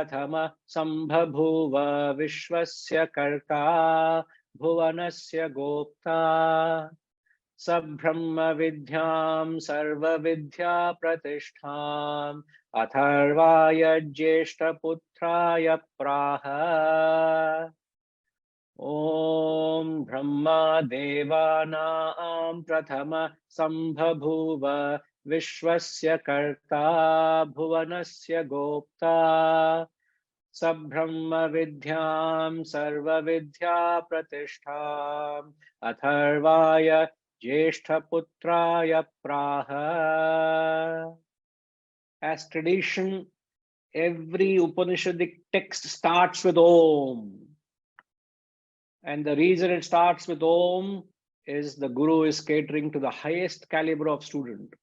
prathama sambhabhuva vishwasya karta bhuvanasya gopta Sabrahma vidyam sarva vidya pratishtham atharvaya jyeshta putraya praha Om Brahma Devanam Prathama Sambhabhuva Vishwasya Karta Bhuvanasya Gopta Sabrahma Vidyam Sarva Vidya Pratishtham Atharvaya Jyeshtha Putraya Praha. As tradition, every Upanishadic text starts with Om. And the reason it starts with Om is the Guru is catering to the highest caliber of student.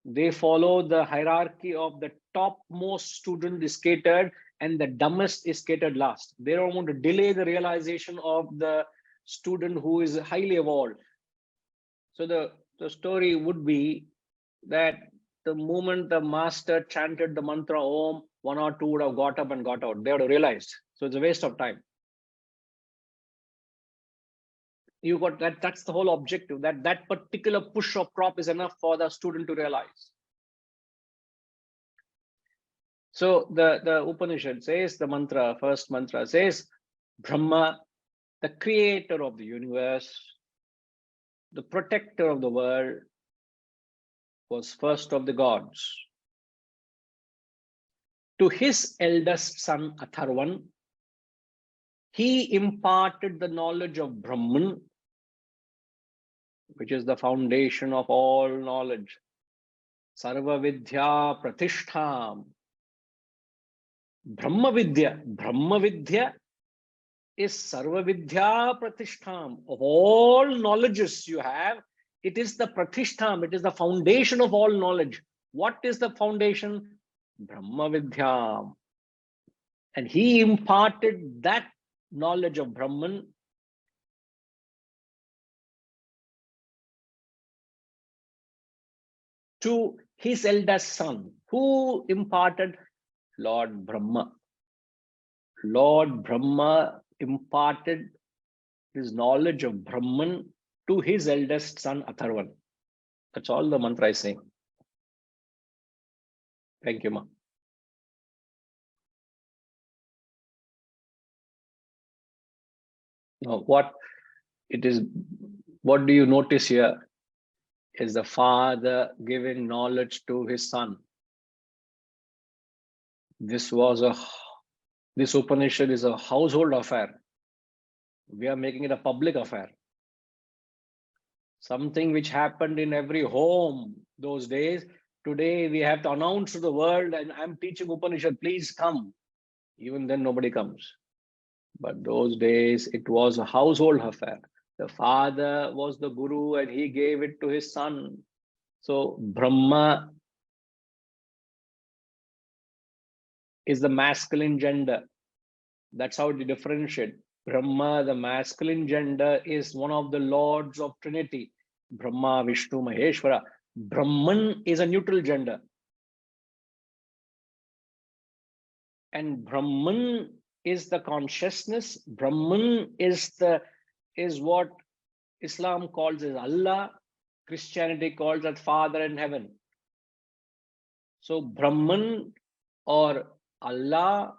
They follow the hierarchy of the topmost student is catered and the dumbest is catered last. They don't want to delay the realization of the student who is highly evolved. So the story would be that the moment the master chanted the mantra Om, one or two would have got up and got out. They would have realized. So it's a waste of time. You got that. That's the whole objective. That particular push of prop is enough for the student to realize. So the Upanishad says, the mantra, first mantra says, Brahma, the creator of the universe, the protector of the world, was first of the gods. To his eldest son Atharvan, he imparted the knowledge of Brahman, which is the foundation of all knowledge. Sarva Vidya Pratishtham. Brahma Vidya. Brahma Vidya is Sarva Vidya Pratishtham. Of all knowledges you have, it is the Pratishtham. It is the foundation of all knowledge. What is the foundation? Brahma Vidya. And he imparted that knowledge of Brahman to his eldest son. Who imparted? Lord Brahma. Lord Brahma imparted his knowledge of Brahman to his eldest son Atharvan. That's all the mantra is saying. Thank you, Ma. Now, what do you notice here is the father giving knowledge to his son. This Upanishad is a household affair. We are making it a public affair. Something which happened in every home those days. Today we have to announce to the world, and I'm teaching Upanishad, please come. Even then nobody comes. But those days it was a household affair. The father was the guru and he gave it to his son. So Brahma is the masculine gender. That's how you differentiate. Brahma, the masculine gender, is one of the lords of Trinity. Brahma, Vishnu, Maheshwara. Brahman is a neutral gender. And Brahman is the consciousness. Brahman is what Islam calls as Allah. Christianity calls as Father in heaven. So Brahman or Allah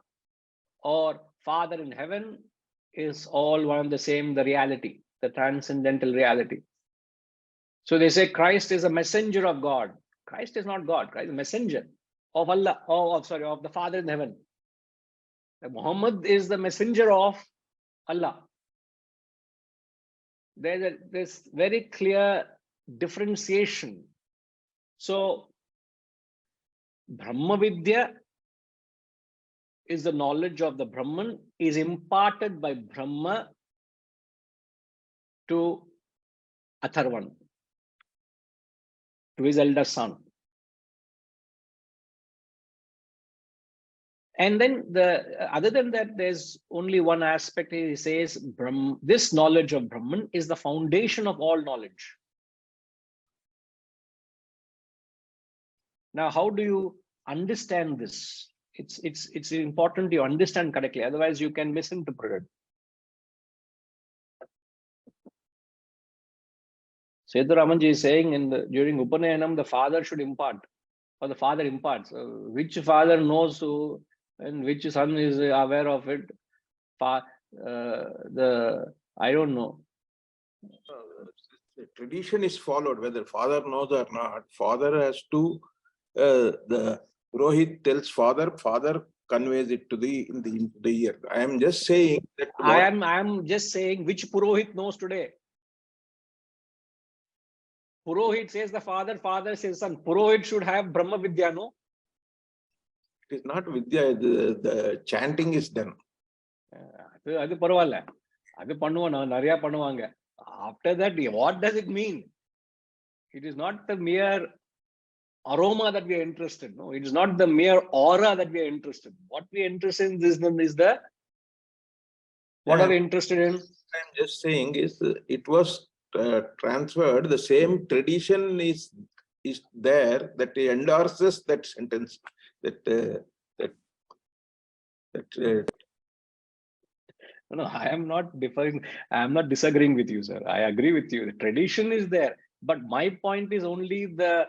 or Father in heaven is all one and the same, the reality, the transcendental reality. So they say Christ is a messenger of God. Christ is not God. Christ is a messenger of Allah, of the Father in heaven. Muhammad is the messenger of Allah. There's this very clear differentiation. So Brahma Vidya is the knowledge of the Brahman, is imparted by Brahma to Atharvan, to his elder son. And then other than that, there's only one aspect. He says this knowledge of Brahman is the foundation of all knowledge. Now, how do you understand this it's important you understand correctly. Otherwise, you can misinterpret it. Sethuramanji is saying during Upanayanam, the father should impart, or the father imparts. Which father knows who, and which son is aware of it? I don't know. The tradition is followed, whether father knows or not. Father has to, the Purohit tells father, father conveys it to the ear. I am just saying that. I am just saying which Purohit knows today. Purohit says the father, father says son. Purohit should have Brahma Vidya, no? It is not Vidya, the chanting is done. அது பரவாயில்ல, அது பண்ணுவோம், நிறைய பண்ணுவாங்க. After that, what does it mean? It is not the mere aroma that we are interested in. No, it is not the mere aura that we are interested in. What we are interested in is the what are we interested in? I'm just saying is it was transferred. The same tradition is there that endorses that sentence. No, I am not differing. I am not disagreeing with you, sir. I agree with you. The tradition is there, but my point is only the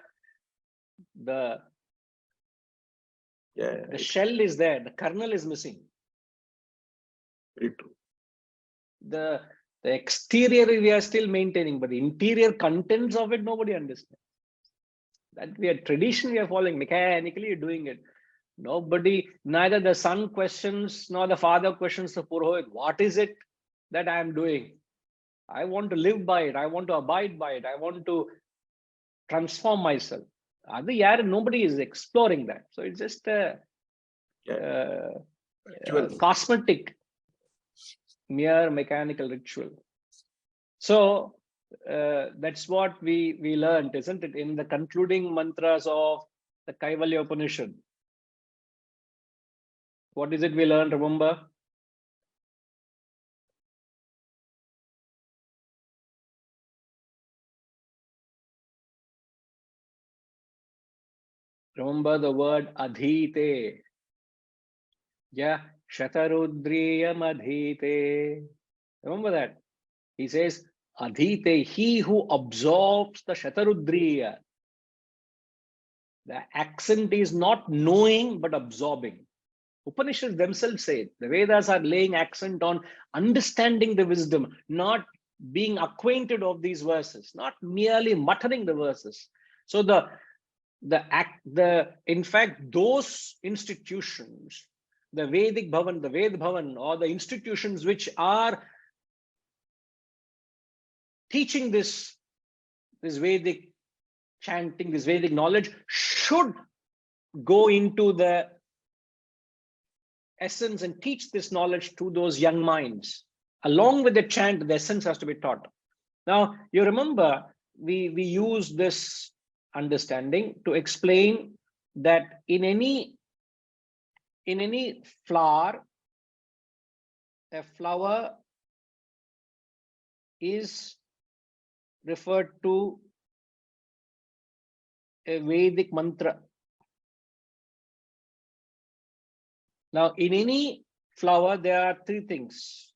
shell is there. The kernel is missing. Very true. The exterior we are still maintaining, but the interior contents of it nobody understands. That we are tradition we are following, mechanically doing it. Nobody, neither the son questions nor the father questions the Purohit. What is it that I am doing? I want to live by it. I want to abide by it. I want to transform myself. Nobody is exploring that. So it's just a cosmetic, mere mechanical ritual. So that's what we learned, isn't it, in the concluding mantras of the Kaivalya Upanishad. What is it we learned? Remember? Remember the word adhite. Yeah, shatarudriyam adhite. Remember that? He says, adhite, he who absorbs the shatarudriya. The accent is not knowing, but absorbing. Upanishads themselves say it. The Vedas are laying accent on understanding the wisdom, not being acquainted of these verses, not merely muttering the verses. So in fact, those institutions, the Vedic Bhavan, the Ved Bhavan, or the institutions which are teaching this Vedic chanting, this Vedic knowledge, should go into the essence and teach this knowledge to those young minds. Along with the chant, the essence has to be taught. Now, you remember, we use this understanding to explain that in any flower, a flower is referred to a Vedic mantra. Now, in any flower, there are three things.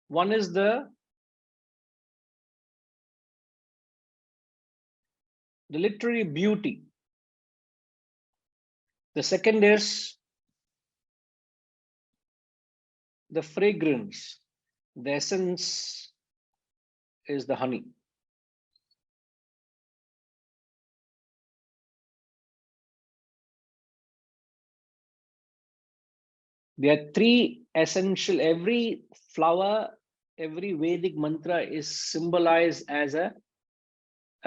One is the literary beauty. The second is the fragrance. The essence is the honey. There are three essential. Every flower, every Vedic mantra is symbolized as a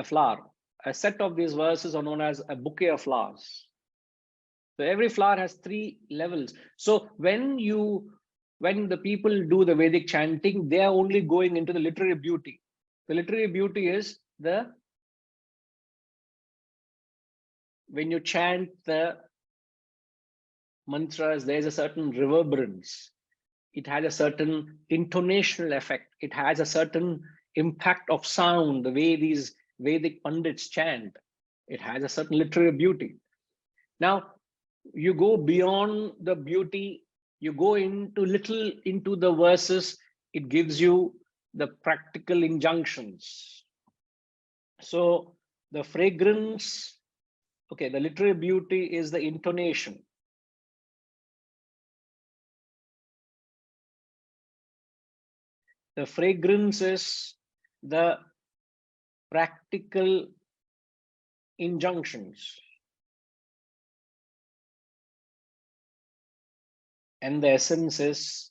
flower. A set of these verses are known as a bouquet of flowers. So every flower has three levels. So when the people do the Vedic chanting, they are only going into the literary beauty. The literary beauty is when you chant the mantras, there is a certain reverberance. It has a certain intonational effect. It has a certain impact of sound, the way these Vedic Pandits chant. It has a certain literary beauty. Now, you go beyond the beauty, you go into the verses, it gives you the practical injunctions. So the fragrance, okay, the literary beauty is the intonation. The fragrance is the practical injunctions. And the essence is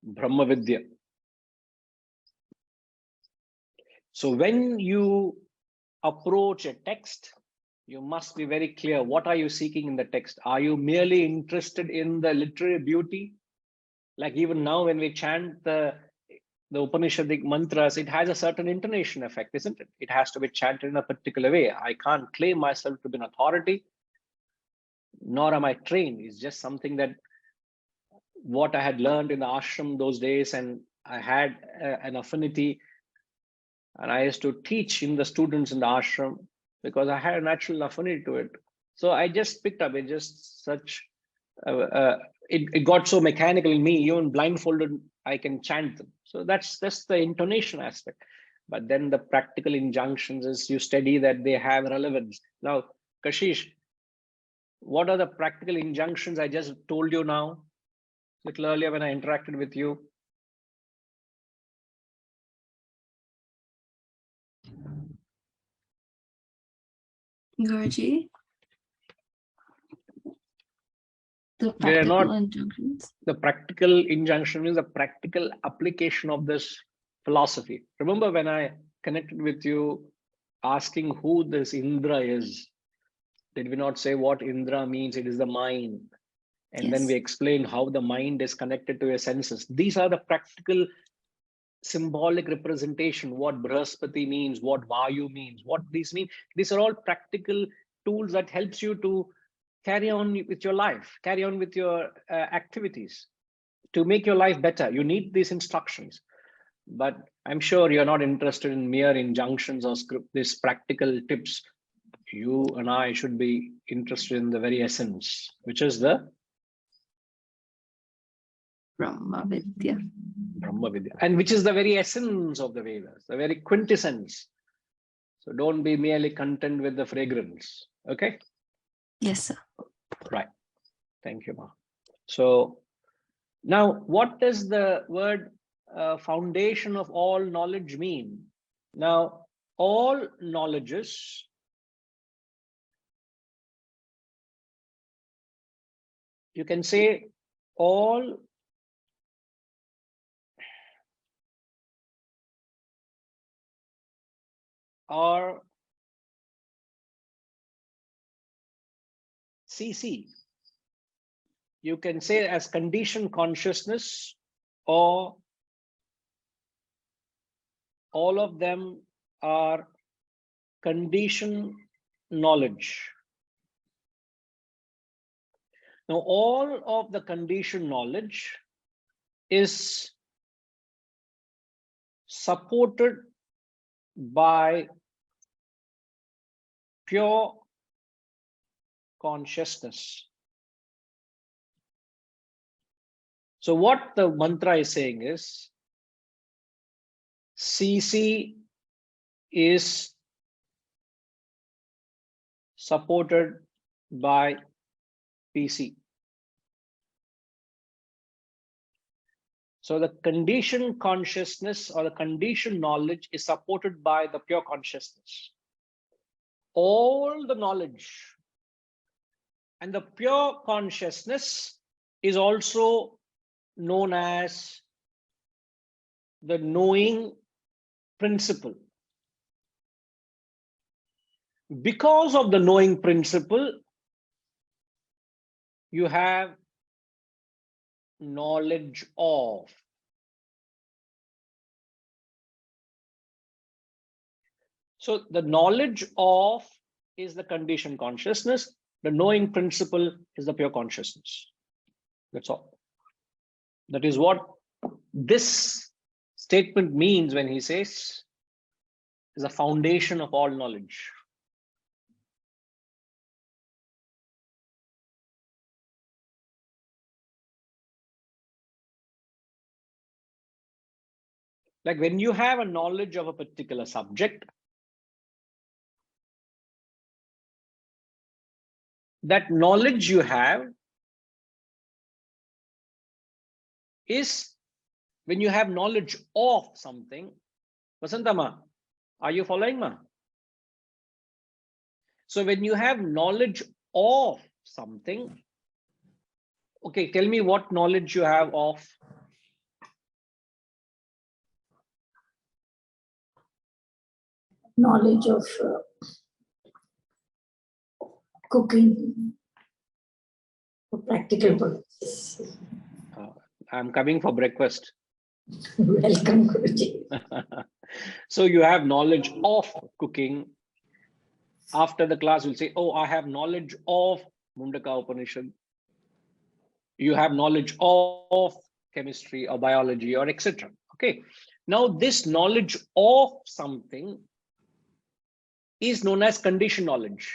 Brahma Vidya. So when you approach a text, you must be very clear. What are you seeking in the text? Are you merely interested in the literary beauty? Like even now when we chant the Upanishadic mantras, it has a certain intonation effect, isn't it? It has to be chanted in a particular way. I can't claim myself to be an authority, nor am I trained. It's just something that what I had learned in the ashram those days, and I had an affinity, and I used to teach in the students in the ashram because I had a natural affinity to it. So I just picked up it, just such, it got so mechanical in me, even blindfolded, I can chant them. So that's the intonation aspect. But then the practical injunctions is you study that they have relevance. Now, Kashish, what are the practical injunctions I just told you now? A little earlier when I interacted with you. Guruji, the They are practical not injunctions. the practical injunction is the practical application of this philosophy. Remember when I connected with you asking who this Indra is, did we not say what Indra means? It is the mind. And then we Yes. explained how the mind is connected to your senses. These are the practical symbolic representation, what Brahaspati means, what Vayu means, what these mean. These are all practical tools that helps you to carry on with your life, carry on with your activities. To make your life better, you need these instructions. But I'm sure you're not interested in mere injunctions or script, these practical tips. You and I should be interested in the very essence, which is the Brahma Vidya. Brahma Vidya, and which is the very essence of the Vedas, the very quintessence. So don't be merely content with the fragrance. Okay. Yes, sir. Right. Thank you, Ma. So now, what does the word foundation of all knowledge mean? Now, all knowledges you can say all are CC. You can say as conditioned consciousness, or all of them are conditioned knowledge. Now, all of the conditioned knowledge is supported by pure consciousness. So what the mantra is saying is, CC is supported by PC. So the conditioned consciousness or the conditioned knowledge is supported by the pure consciousness. All the knowledge and the pure consciousness is also known as the knowing principle. Because of the knowing principle, you have knowledge of. So the knowledge of is the conditioned consciousness. The knowing principle is the pure consciousness. That's all. That is what this statement means when he says is the foundation of all knowledge. Like when you have a knowledge of a particular subject, that knowledge you have is when you have knowledge of something. Vasantama, are you following, ma? So when you have knowledge of something, okay, tell me what knowledge you have of. Knowledge of cooking for practical purposes. I'm coming for breakfast. Welcome, Guruji. So you have knowledge of cooking. After the class, you'll say, oh, I have knowledge of Mundaka Upanishad. You have knowledge of chemistry or biology or etc. Okay. Now this knowledge of something is known as conditioned knowledge.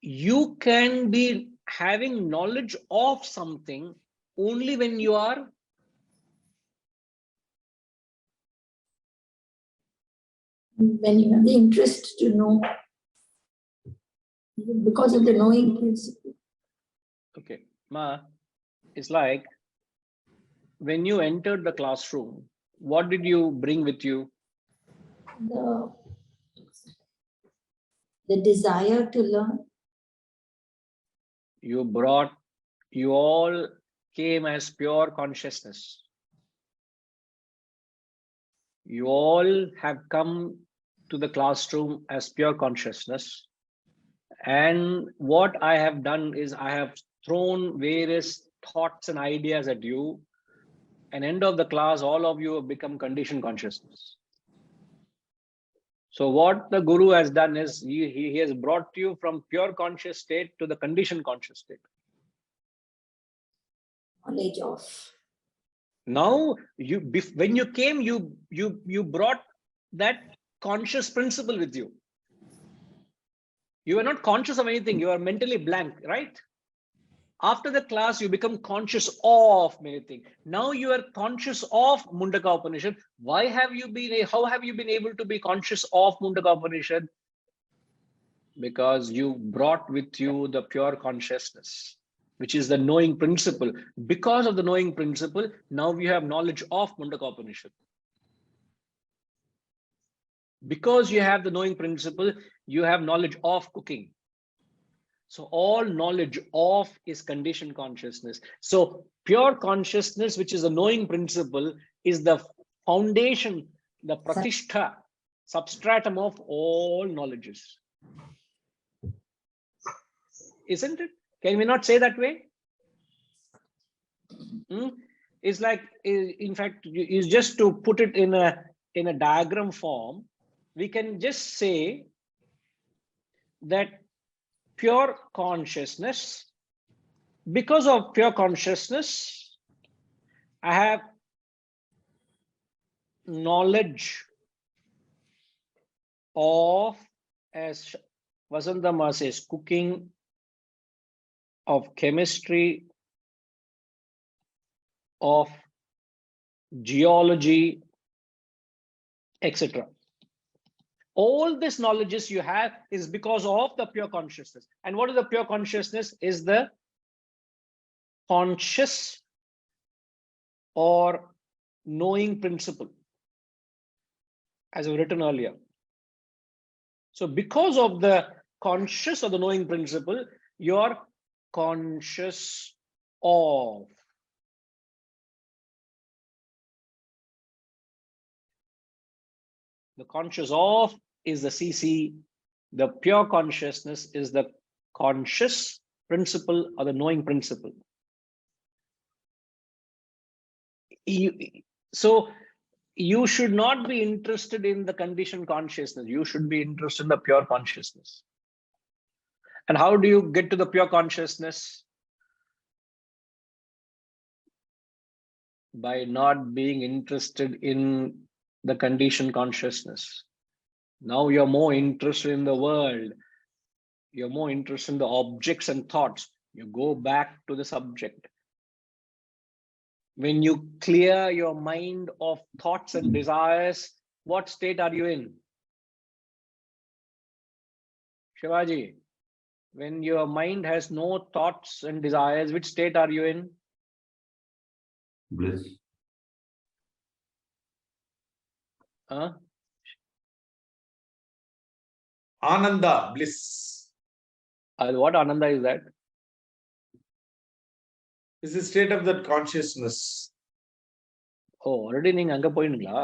You can be having knowledge of something only when you are When you have the interest to know, because of the knowing principle. okay. Ma, it's like when you entered the classroom, what did you bring with you? The desire to learn. You all came as pure consciousness. You all have come to the classroom as pure consciousness. And what I have done is I have thrown various thoughts and ideas at you. And end of the class, all of you have become conditioned consciousness. So what the Guru has done is he has brought you from pure conscious state to the conditioned conscious state. Knowledge of. Now, when you came, you brought that conscious principle with you. You are not conscious of anything. You are mentally blank, right? After the class, you become conscious of many things. Now you are conscious of Mundaka Upanishad. How have you been able to be conscious of Mundaka Upanishad? Because you brought with you the pure consciousness, which is the knowing principle. Because of the knowing principle, now you have knowledge of Mundaka Upanishad. Because you have the knowing principle, you have knowledge of cooking. So all knowledge of is conditioned consciousness. So pure consciousness, which is a knowing principle, is the foundation, the pratishtha, substratum of all knowledges. Isn't it? Can we not say that way? It's like, in fact, is just to put it in a diagram form, we can just say that pure consciousness, because of pure consciousness, I have knowledge of, as Vasantama says, cooking, of chemistry, of geology, etc. All this knowledges you have is because of the pure consciousness. And what is the pure consciousness? Is the conscious or knowing principle, as I've written earlier. So because of the conscious or the knowing principle, you're conscious of. The conscious of is the CC. The pure consciousness is the conscious principle or the knowing principle. So you should not be interested in the conditioned consciousness. You should be interested in the pure consciousness. And how do you get to the pure consciousness? By not being interested in the conditioned consciousness. Now you're more interested in the world. You're more interested in the objects and thoughts. You go back to the subject. When you clear your mind of thoughts and desires, what state are you in? Shivaji, when your mind has no thoughts and desires, which state are you in? Bliss. Huh? Ananda, bliss. What Ananda is that? Is the state of that consciousness. Oh, already நீங்க அங்க போயிடுங்களா?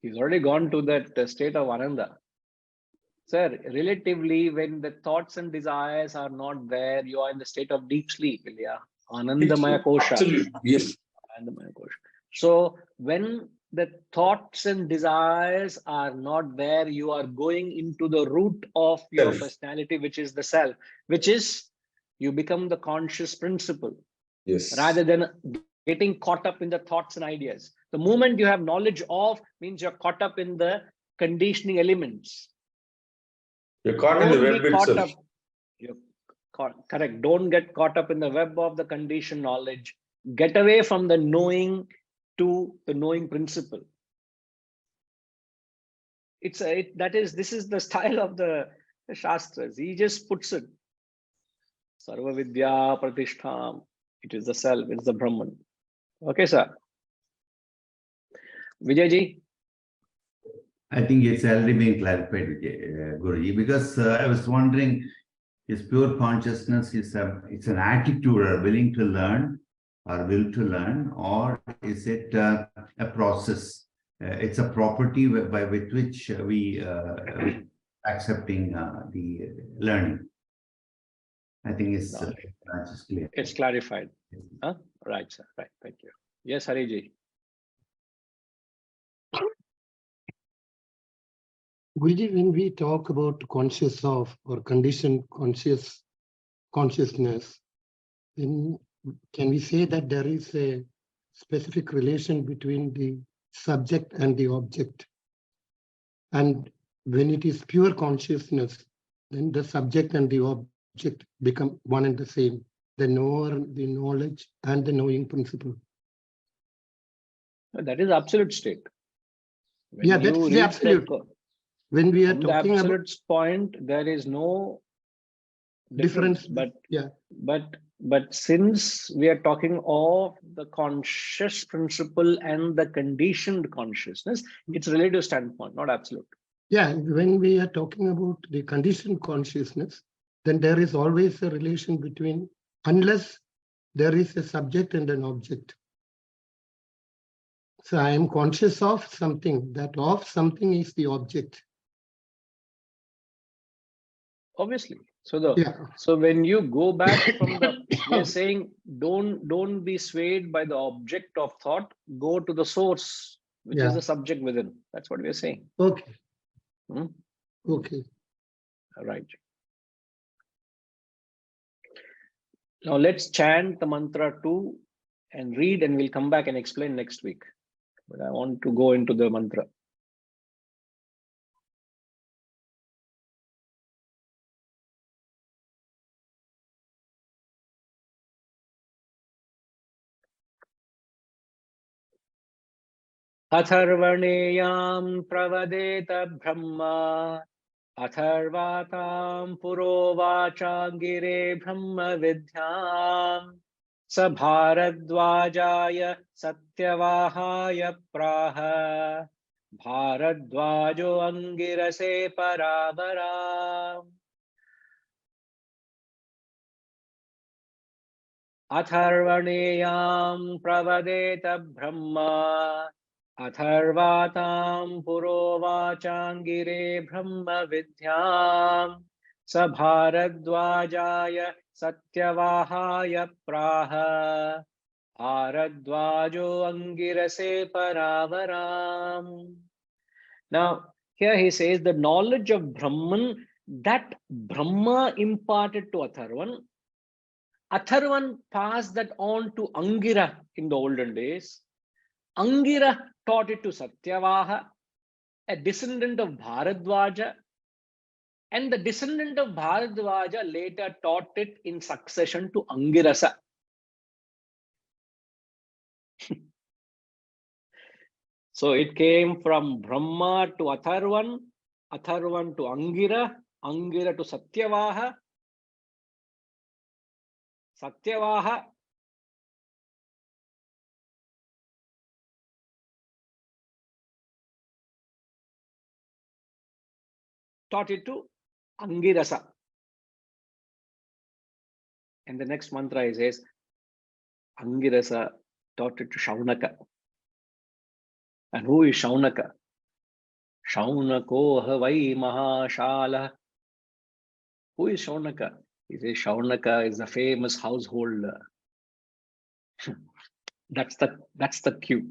He's already gone to that state of Ananda. Sir, relatively, when the thoughts and desires are not there, you are in the state of deep sleep. Yeah? Anandamaya kosha. Absolutely. Yes. Anandamaya kosha. So when the thoughts and desires are not there, you are going into the root of your Self. personality, which is the self, which is you become the conscious principle. Yes. Rather than getting caught up in the thoughts and ideas. The moment you have knowledge of means you're caught up in the conditioning elements. You're caught in the Don't web be caught itself. up. You're correct. Don't get caught up in the web of the conditioned knowledge. Get away from the knowing to the knowing principle. This is the style of the Shastras. He just puts it. Sarva Vidya Pratishtham. It is the self, it's the Brahman. Okay, sir. Vijayji? I think it's already been clarified, Guruji, because I was wondering, is pure consciousness it's an attitude or willing to learn or will to learn, or is it a process? It's a property by with which we accepting the learning. I think it's just clear. It's clarified. Huh? Right, sir. Right. Thank you. Yes, Hariji. Guruji, when we talk about conscious of or conditioned consciousness, then can we say that there is a specific relation between the subject and the object? And when it is pure consciousness, then the subject and the object become one and the same, the knower, the knowledge, and the knowing principle. That is absolute state. When Yeah, you that's the reach absolute. When we are from the talking about absolute point, there is no difference, yeah. But since we are talking of the conscious principle and the conditioned consciousness, it's relative standpoint, not absolute. Yeah, when we are talking about the conditioned consciousness, then there is always a relation between, unless there is a subject and an object. So I am conscious of something, that of something is the object. Obviously. So when you go back from the, we are saying don't be swayed by the object of thought, go to the source, which is the subject within. That's what we are saying. Okay. Okay. All right. Now let's chant the mantra 2 and read, and we'll come back and explain next week. But I want to go into the mantra. अथर्वणेयां प्रवदेत Brahma अथर्वातां पुरोवाचागिरे ब्रह्म विद्याम् स भारद्वाजाय सत्यवाहाय प्राह भारद्वाजो अंगिरसे परावराम् अथर्वणेयां प्रवदेत ब्रह्मा अथर्वातां पुरोवाचागिरे ब्रह्म विद्याम् स भारद्वाजाय सत्यवाहाय प्राह भारद्वाजो अंगिरसे परावराम्. Now here he says the knowledge of Brahman that Brahma imparted to Atharvan. Atharvan passed that on to Angira in the olden days. Angira taught it to Satyavaha, a descendant of Bharadwaja, and the descendant of Bharadwaja later taught it in succession to Angirasa. So it came from Brahma to Atharvan, Atharvan to Angira, Angira to Satyavaha, Satyavaha taught it to Angirasa. And the next mantra he says, Angirasa taught it to Shaunaka. And who is Shaunaka? Shaunako Havai Mahashala. Who is Shaunaka? He says Shaunaka is the famous householder. That's the cue.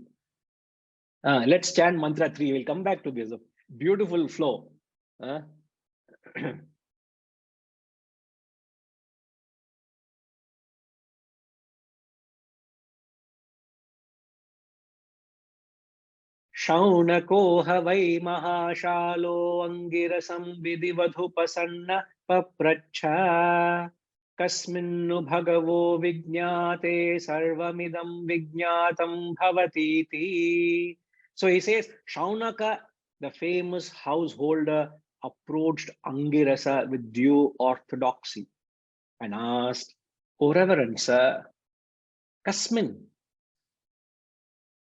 Let's chant mantra 3. We'll come back to this. A beautiful flow. Shaunako Havai Mahashalo Angirasam Vidivadhupasanna Papracha Kasminnu Bhagavo Vijñate Sarvamidam Vijñatam Bhavatiti. So he says, Shaunaka, the famous householder, approached Angirasa with due orthodoxy and asked, O Reverend Sir, Kasmin,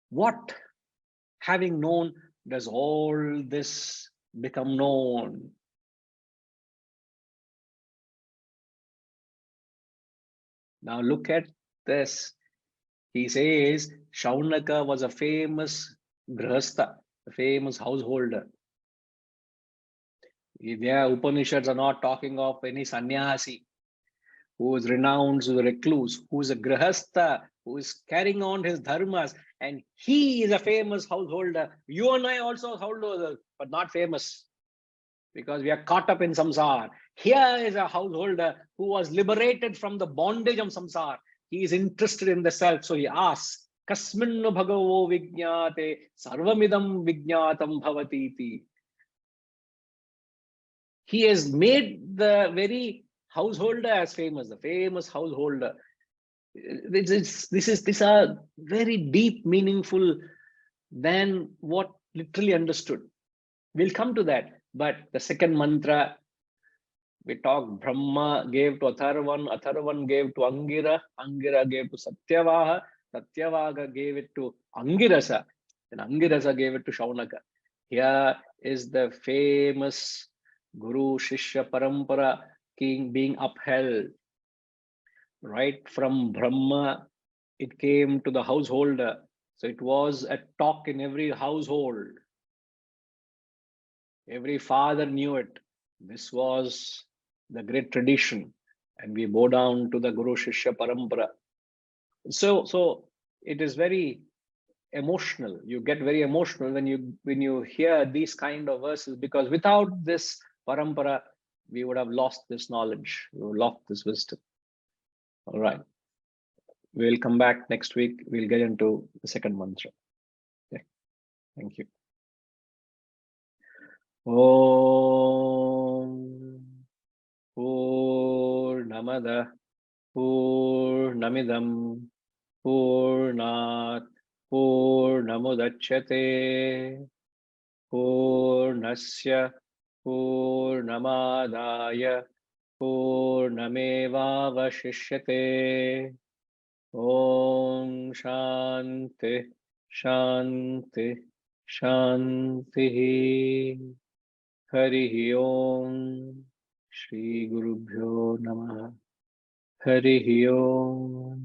what, having known, does all this become known? Now look at this. He says Shaunaka was a famous grihastha, a famous householder. Their Upanishads are not talking of any sannyasi who is renounced as a recluse, who is a grihastha, who is carrying on his dharmas, and he is a famous householder. You and I also householders, but not famous, because we are caught up in samsara. Here is a householder who was liberated from the bondage of samsara. He is interested in the self, so he asks, Kasminnu bhagavo vijñate sarvamidam vijñatam bhavatiti. He has made the very householder as famous, the famous householder. These are very deep, meaningful than what literally understood. We'll come to that. But the second mantra, we talked, Brahma gave to Atharvan, Atharvan gave to Angira, Angira gave to Satyavaha, Satyavaha gave it to Angirasa, and Angirasa gave it to Shaunaka. Here is the famous Guru Shishya Parampara king being upheld. Right from Brahma, it came to the householder. So it was a talk in every household. Every father knew it. This was the great tradition. And we bow down to the Guru Shishya Parampara. So it is very emotional. You get very emotional when you hear these kind of verses, because without this parampara, we would have lost this knowledge, we would have lost this wisdom. All right. We'll come back next week. We'll get into the second mantra. Okay. Thank you. Om Purnamada Purnamidam Purnat Purnamudachyate Purnasya Purnamadaya Purnamevavashishyate. Om Shanti Shanti Shanti. Harihi Om. Shri Gurubhyo Namaha. Harihi Om.